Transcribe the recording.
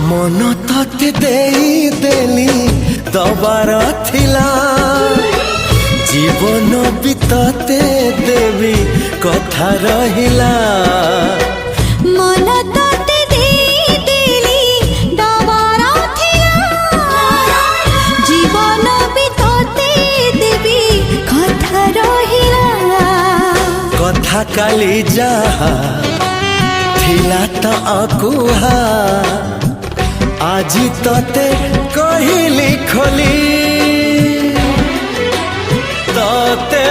मन तते देली दबार थिला जीवन भी तते देवी कथा रहिला मन तते देली दबार थिला जीवन भी तते देवी कथा रहिला कथा काली जहा थिला तो अकुहा आजी तते कहली खोली तते